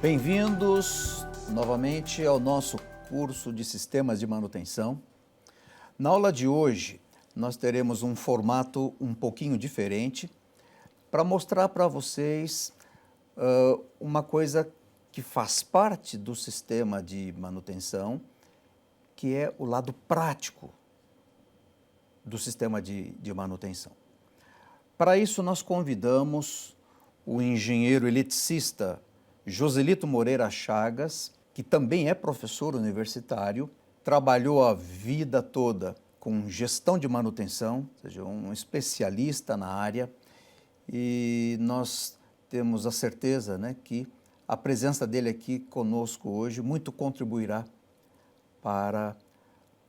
Bem-vindos novamente ao nosso curso de Sistemas de Manutenção. Na aula de hoje, nós teremos um formato um pouquinho diferente para mostrar para vocês uma coisa que faz parte do sistema de manutenção, que é o lado prático do sistema de manutenção. Para isso, nós convidamos o engenheiro eletricista Joselito Moreira Chagas, que também é professor universitário, trabalhou a vida toda com gestão de manutenção, ou seja, um especialista na área, e nós temos a certeza, que a presença dele aqui conosco hoje muito contribuirá para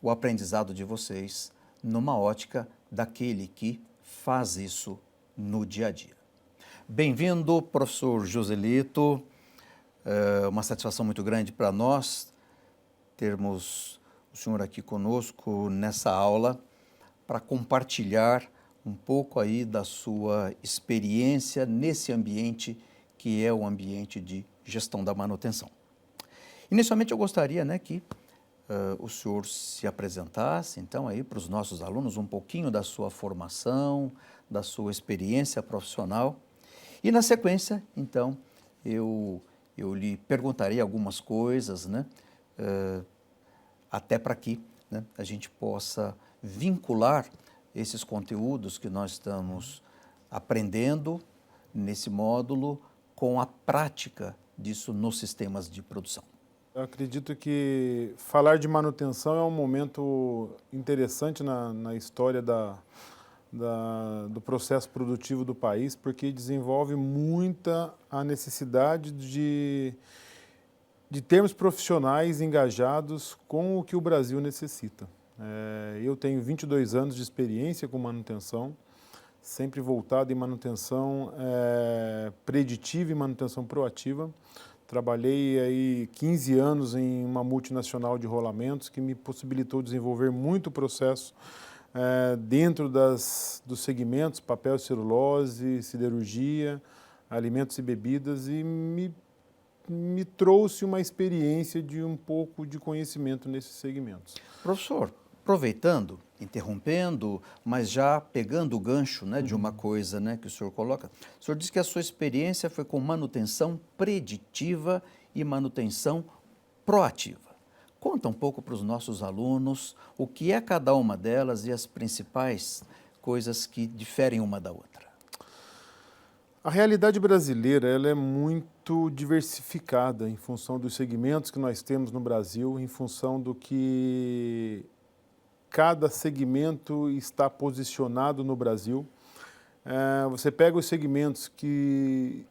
o aprendizado de vocês numa ótica daquele que faz isso no dia a dia. Bem-vindo, professor Joselito. É uma satisfação muito grande para nós termos o senhor aqui conosco nessa aula para compartilhar um pouco aí da sua experiência nesse ambiente que é o ambiente de gestão da manutenção. Inicialmente eu gostaria que o senhor se apresentasse então aí para os nossos alunos um pouquinho da sua formação, da sua experiência profissional e na sequência então eu lhe perguntarei algumas coisas, até para que a gente possa vincular esses conteúdos que nós estamos aprendendo nesse módulo com a prática disso nos sistemas de produção. Eu acredito que falar de manutenção é um momento interessante na história do processo produtivo do país, porque desenvolve muita a necessidade de termos profissionais engajados com o que o Brasil necessita. Eu tenho 22 anos de experiência com manutenção, sempre voltado em manutenção preditiva e manutenção proativa. Trabalhei aí 15 anos em uma multinacional de rolamentos que me possibilitou desenvolver muito processo dentro dos segmentos papel, celulose, siderurgia, alimentos e bebidas e me trouxe uma experiência de um pouco de conhecimento nesses segmentos. Professor, aproveitando, interrompendo, mas já pegando o gancho de uma coisa que o senhor coloca, o senhor disse que a sua experiência foi com manutenção preditiva e manutenção proativa. Conta um pouco para os nossos alunos o que é cada uma delas e as principais coisas que diferem uma da outra. A realidade brasileira ela é muito diversificada em função dos segmentos que nós temos no Brasil, em função do que cada segmento está posicionado no Brasil. Você pega os segmentos que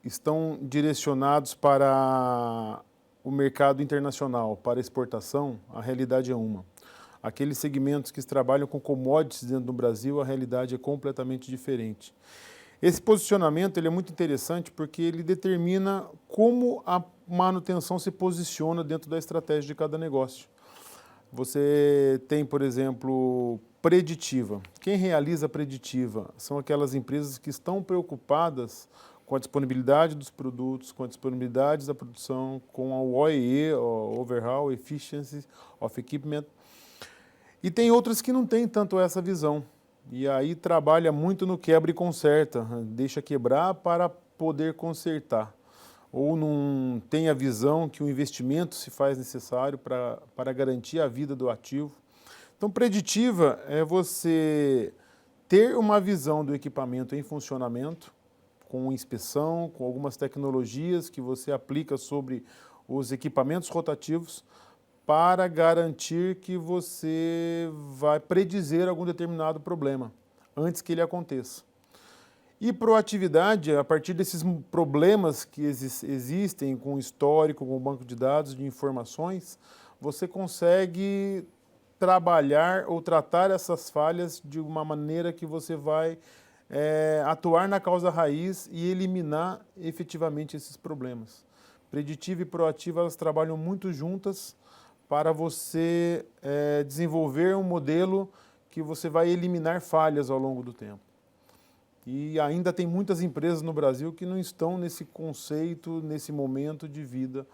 estão direcionados para o mercado internacional, para exportação, a realidade é uma. Aqueles segmentos que trabalham com commodities dentro do Brasil, a realidade é completamente diferente. Esse posicionamento ele é muito interessante porque ele determina como a manutenção se posiciona dentro da estratégia de cada negócio. Você tem, por exemplo, preditiva. Quem realiza a preditiva são aquelas empresas que estão preocupadas com a disponibilidade dos produtos, com a disponibilidade da produção, com o OEE, o Overhaul Efficiency of Equipment. E tem outras que não têm tanto essa visão. E aí trabalha muito no quebra e conserta, deixa quebrar para poder consertar. Ou não tem a visão que o investimento se faz necessário para garantir a vida do ativo. Então, preditiva é você ter uma visão do equipamento em funcionamento, com inspeção, com algumas tecnologias que você aplica sobre os equipamentos rotativos para garantir que você vai predizer algum determinado problema antes que ele aconteça. E proatividade, a partir desses problemas que existem com o histórico, com o banco de dados, de informações, você consegue trabalhar ou tratar essas falhas de uma maneira que você vai atuar na causa raiz e eliminar efetivamente esses problemas. Preditiva e proativa, elas trabalham muito juntas para você desenvolver um modelo que você vai eliminar falhas ao longo do tempo. E ainda tem muitas empresas no Brasil que não estão nesse conceito, nesse momento de vida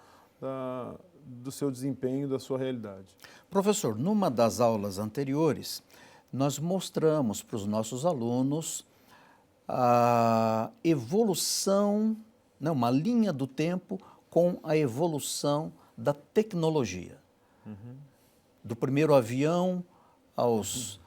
do seu desempenho, da sua realidade. Professor, numa das aulas anteriores, nós mostramos para os nossos alunos a evolução, né, uma linha do tempo com a evolução da tecnologia. Do primeiro avião aos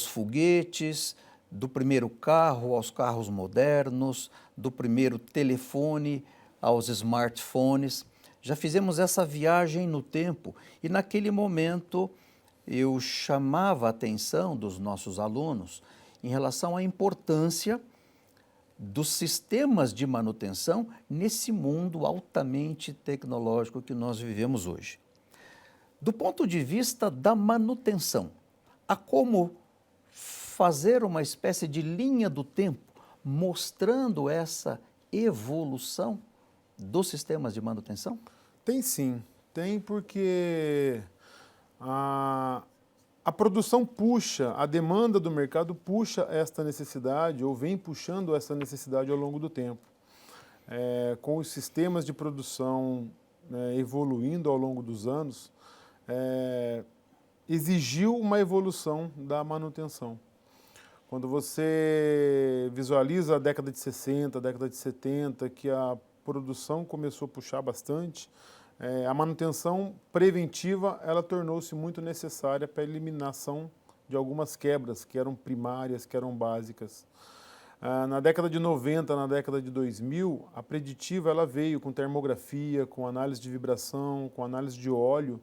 foguetes, do primeiro carro aos carros modernos, do primeiro telefone aos smartphones. Já fizemos essa viagem no tempo e naquele momento eu chamava a atenção dos nossos alunos em relação à importância dos sistemas de manutenção nesse mundo altamente tecnológico que nós vivemos hoje. Do ponto de vista da manutenção, há como fazer uma espécie de linha do tempo mostrando essa evolução dos sistemas de manutenção? Tem sim, tem porque a produção puxa, a demanda do mercado puxa esta necessidade ou vem puxando essa necessidade ao longo do tempo. Com os sistemas de produção evoluindo ao longo dos anos, exigiu uma evolução da manutenção. Quando você visualiza a década de 60, a década de 70, que a produção começou a puxar bastante, a manutenção preventiva ela tornou-se muito necessária para a eliminação de algumas quebras que eram primárias, que eram básicas. Na década de 90, na década de 2000, a preditiva ela veio com termografia, com análise de vibração, com análise de óleo,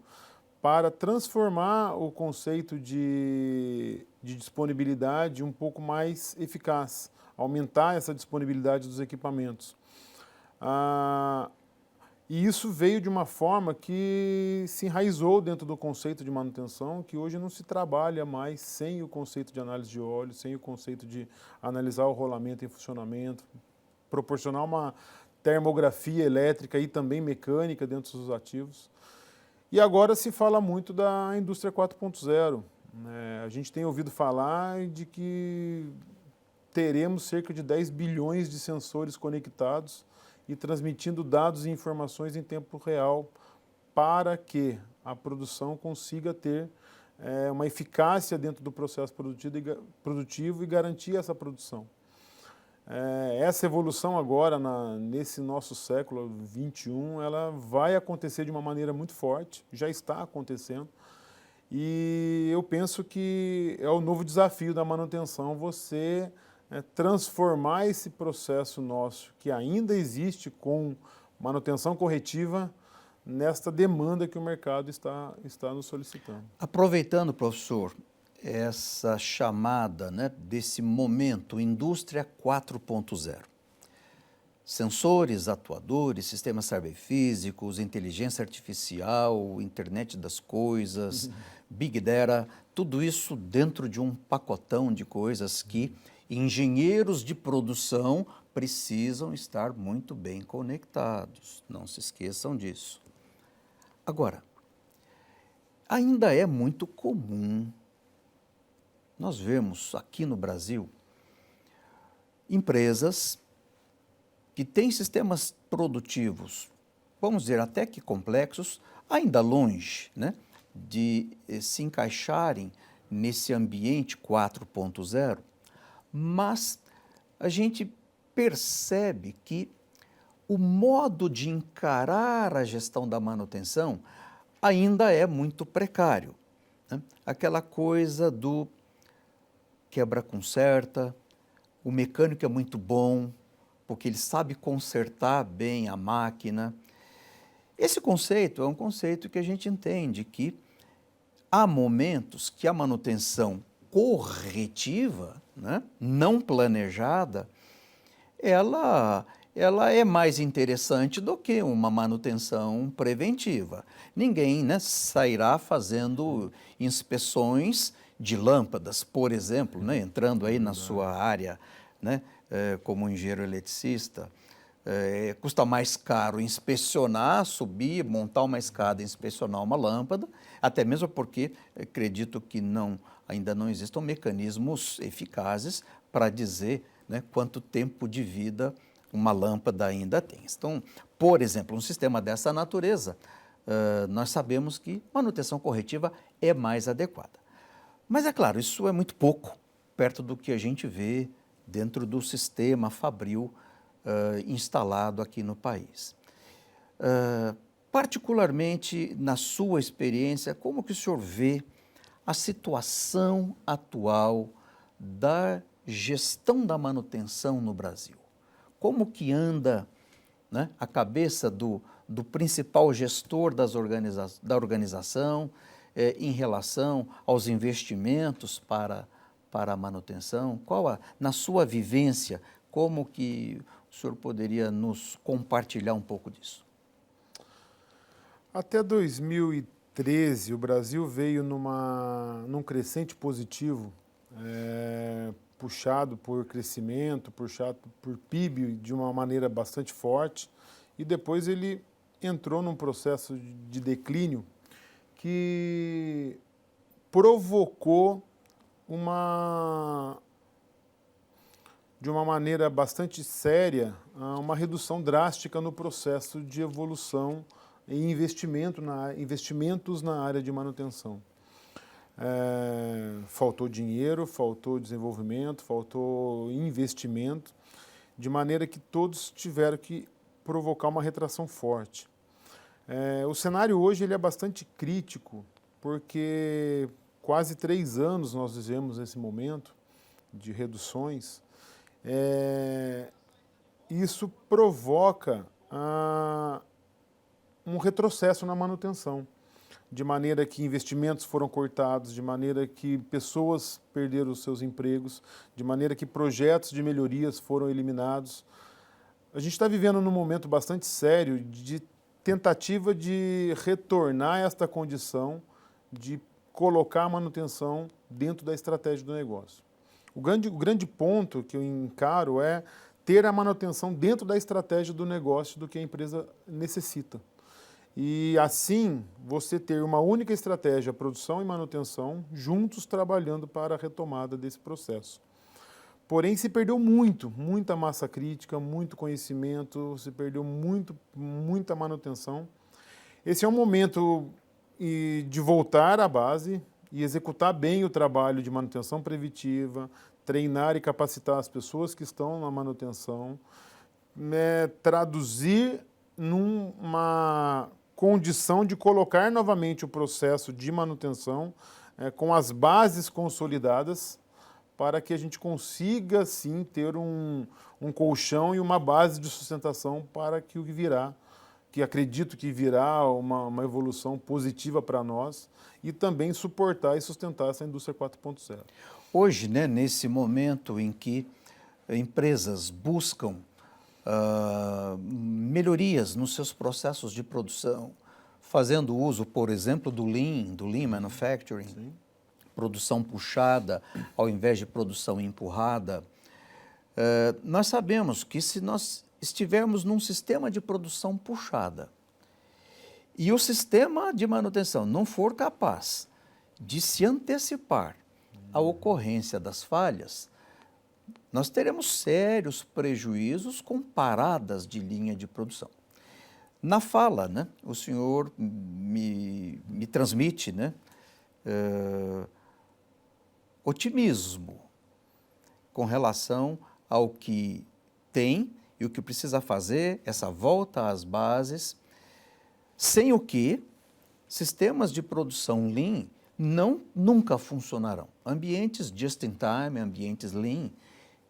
para transformar o conceito de disponibilidade um pouco mais eficaz, aumentar essa disponibilidade dos equipamentos. E isso veio de uma forma que se enraizou dentro do conceito de manutenção, que hoje não se trabalha mais sem o conceito de análise de óleo, sem o conceito de analisar o rolamento em funcionamento, proporcionar uma termografia elétrica e também mecânica dentro dos ativos. E agora se fala muito da indústria 4.0. A gente tem ouvido falar de que teremos cerca de 10 bilhões de sensores conectados e transmitindo dados e informações em tempo real para que a produção consiga ter uma eficácia dentro do processo produtivo e garantir essa produção. Essa evolução agora, nesse nosso século XXI, ela vai acontecer de uma maneira muito forte, já está acontecendo, e eu penso que é o novo desafio da manutenção, você transformar esse processo nosso, que ainda existe com manutenção corretiva, nesta demanda que o mercado está nos solicitando. Aproveitando, professor, essa chamada, né, desse momento, indústria 4.0. Sensores, atuadores, sistemas cyberfísicos, inteligência artificial, internet das coisas, big data, tudo isso dentro de um pacotão de coisas que engenheiros de produção precisam estar muito bem conectados. Não se esqueçam disso. Agora, ainda é muito comum nós vemos aqui no Brasil empresas que têm sistemas produtivos, vamos dizer, até que complexos, ainda longe, né, de se encaixarem nesse ambiente 4.0, mas a gente percebe que o modo de encarar a gestão da manutenção ainda é muito precário, né? Aquela coisa do quebra-conserta, o mecânico é muito bom, porque ele sabe consertar bem a máquina. Esse conceito é um conceito que a gente entende que há momentos que a manutenção corretiva, né, não planejada, ela é mais interessante do que uma manutenção preventiva. Ninguém, né, sairá fazendo inspeções de lâmpadas, por exemplo, né, entrando aí na sua área, né, como engenheiro eletricista. Custa mais caro inspecionar, subir, montar uma escada, inspecionar uma lâmpada, até mesmo porque acredito que ainda não existam mecanismos eficazes para dizer né, quanto tempo de vida uma lâmpada ainda tem. Então, por exemplo, um sistema dessa natureza, nós sabemos que manutenção corretiva é mais adequada. Mas é claro, isso é muito pouco perto do que a gente vê dentro do sistema Fabril instalado aqui no país. Particularmente na sua experiência, como que o senhor vê a situação atual da gestão da manutenção no Brasil? Como que anda, né, a cabeça do principal gestor da organização em relação aos investimentos para a manutenção? Na sua vivência, como que o senhor poderia nos compartilhar um pouco disso? Até 2013, o Brasil veio num crescente positivo, puxado por crescimento, puxado por PIB de uma maneira bastante forte, e depois ele entrou num processo de declínio que provocou de uma maneira bastante séria, uma redução drástica no processo de evolução e investimentos na área de manutenção. Faltou dinheiro, faltou desenvolvimento, faltou investimento, de maneira que todos tiveram que provocar uma retração forte. O cenário hoje ele é bastante crítico, porque quase 3 anos nós vivemos nesse momento de reduções. Isso provoca um retrocesso na manutenção, de maneira que investimentos foram cortados, de maneira que pessoas perderam os seus empregos, de maneira que projetos de melhorias foram eliminados. A gente está vivendo num momento bastante sério de tentativa de retornar a esta condição de colocar a manutenção dentro da estratégia do negócio. O grande ponto que eu encaro é ter a manutenção dentro da estratégia do negócio do que a empresa necessita. E assim, você ter uma única estratégia, produção e manutenção, juntos trabalhando para a retomada desse processo. Porém, se perdeu muita massa crítica, muito conhecimento, se perdeu muita manutenção. Esse é um momento de voltar à base e executar bem o trabalho de manutenção preventiva, treinar e capacitar as pessoas que estão na manutenção, traduzir numa condição de colocar novamente o processo de manutenção com as bases consolidadas, para que a gente consiga, sim, ter um colchão e uma base de sustentação para que o que virá, que acredito que virá uma evolução positiva para nós, e também suportar e sustentar essa indústria 4.0. Hoje, né, nesse momento em que empresas buscam melhorias nos seus processos de produção, fazendo uso, por exemplo, do Lean Manufacturing, sim, produção puxada ao invés de produção empurrada, nós sabemos que se nós estivermos num sistema de produção puxada e o sistema de manutenção não for capaz de se antecipar à ocorrência das falhas, nós teremos sérios prejuízos com paradas de linha de produção. Na fala, né, o senhor me transmite, né, otimismo com relação ao que tem e o que precisa fazer, essa volta às bases, sem o que sistemas de produção Lean nunca funcionarão. Ambientes just-in-time, ambientes Lean,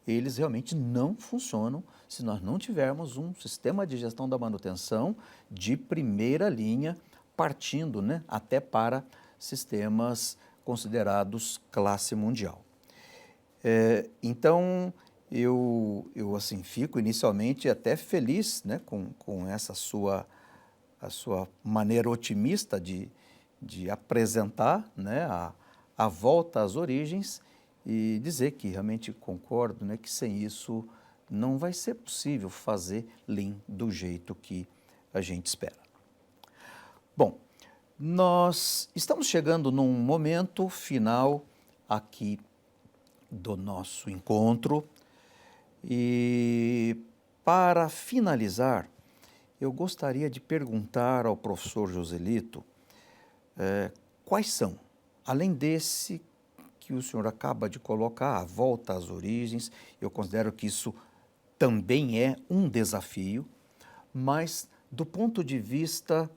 eles realmente não funcionam se nós não tivermos um sistema de gestão da manutenção de primeira linha, partindo, né, até para sistemas considerados classe mundial. Então, eu assim, fico inicialmente até feliz, né, com essa a sua maneira otimista de apresentar, né, a volta às origens e dizer que realmente concordo, né, que sem isso não vai ser possível fazer Lean do jeito que a gente espera. Bom, nós estamos chegando num momento final aqui do nosso encontro. E para finalizar, eu gostaria de perguntar ao professor Joselito quais são, além desse que o senhor acaba de colocar, a volta às origens, eu considero que isso também é um desafio, mas do ponto de vista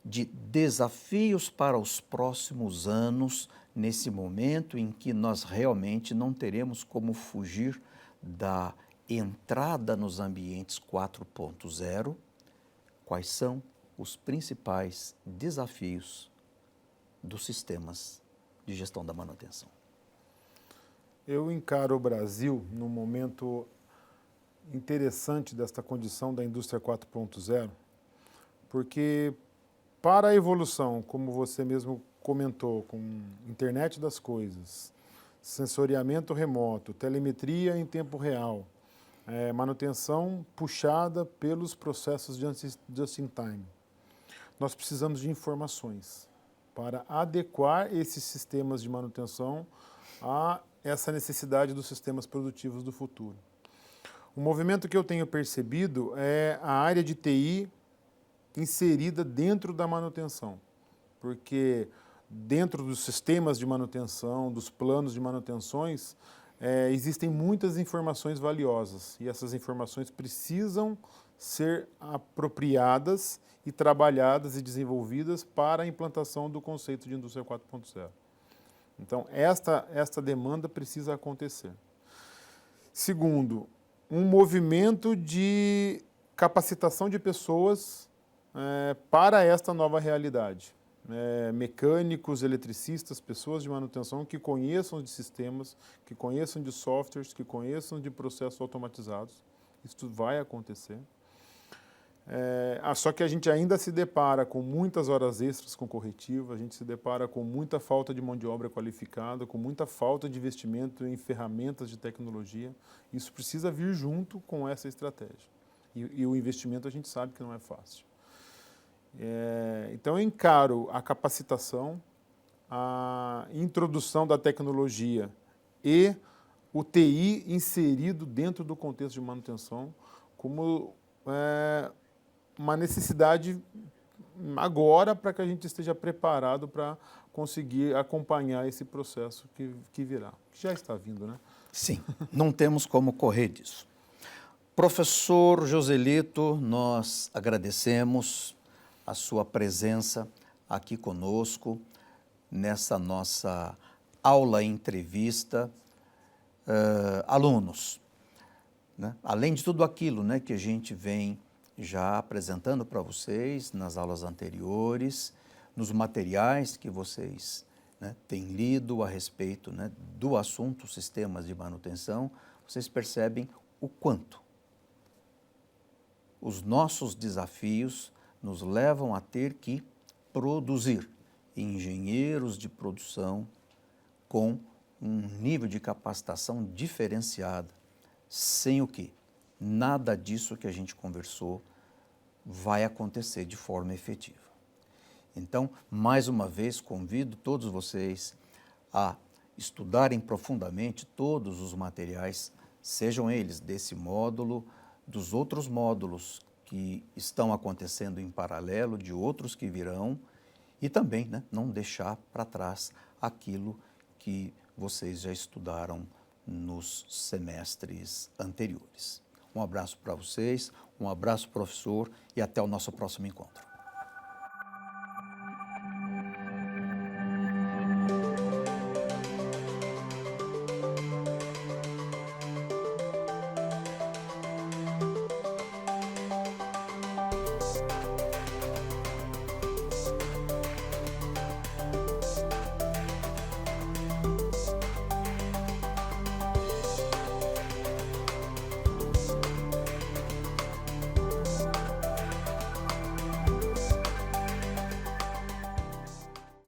de desafios para os próximos anos, nesse momento em que nós realmente não teremos como fugir da entrada nos ambientes 4.0, quais são os principais desafios dos sistemas de gestão da manutenção? Eu encaro o Brasil num momento interessante desta condição da indústria 4.0, porque para a evolução, como você mesmo comentou, com internet das coisas, sensoriamento remoto, telemetria em tempo real, manutenção puxada pelos processos de just-in-time, nós precisamos de informações para adequar esses sistemas de manutenção a essa necessidade dos sistemas produtivos do futuro. O movimento que eu tenho percebido é a área de TI inserida dentro da manutenção, porque dentro dos sistemas de manutenção, dos planos de manutenções, existem muitas informações valiosas e essas informações precisam ser apropriadas e trabalhadas e desenvolvidas para a implantação do conceito de indústria 4.0. Então, esta demanda precisa acontecer. Segundo, um movimento de capacitação de pessoas para esta nova realidade. Mecânicos, eletricistas, pessoas de manutenção que conheçam de sistemas, que conheçam de softwares, que conheçam de processos automatizados. Isso vai acontecer. Só que a gente ainda se depara com muitas horas extras com corretivo, a gente se depara com muita falta de mão de obra qualificada, com muita falta de investimento em ferramentas de tecnologia. Isso precisa vir junto com essa estratégia. E o investimento a gente sabe que não é fácil. Então eu encaro a capacitação, a introdução da tecnologia e o TI inserido dentro do contexto de manutenção como uma necessidade agora para que a gente esteja preparado para conseguir acompanhar esse processo que virá, que já está vindo, né? Sim, não temos como correr disso. Professor Joselito, nós agradecemos a sua presença aqui conosco nessa nossa aula entrevista. Alunos, né? Além de tudo aquilo, né, que a gente vem já apresentando para vocês nas aulas anteriores, nos materiais que vocês, né, têm lido a respeito, né, do assunto sistemas de manutenção, vocês percebem o quanto os nossos desafios nos levam a ter que produzir engenheiros de produção com um nível de capacitação diferenciada, sem o que nada disso que a gente conversou vai acontecer de forma efetiva. Então, mais uma vez, convido todos vocês a estudarem profundamente todos os materiais, sejam eles desse módulo, dos outros módulos que estão acontecendo em paralelo, de outros que virão, e também, né, não deixar para trás aquilo que vocês já estudaram nos semestres anteriores. Um abraço para vocês, um abraço, professor, e até o nosso próximo encontro.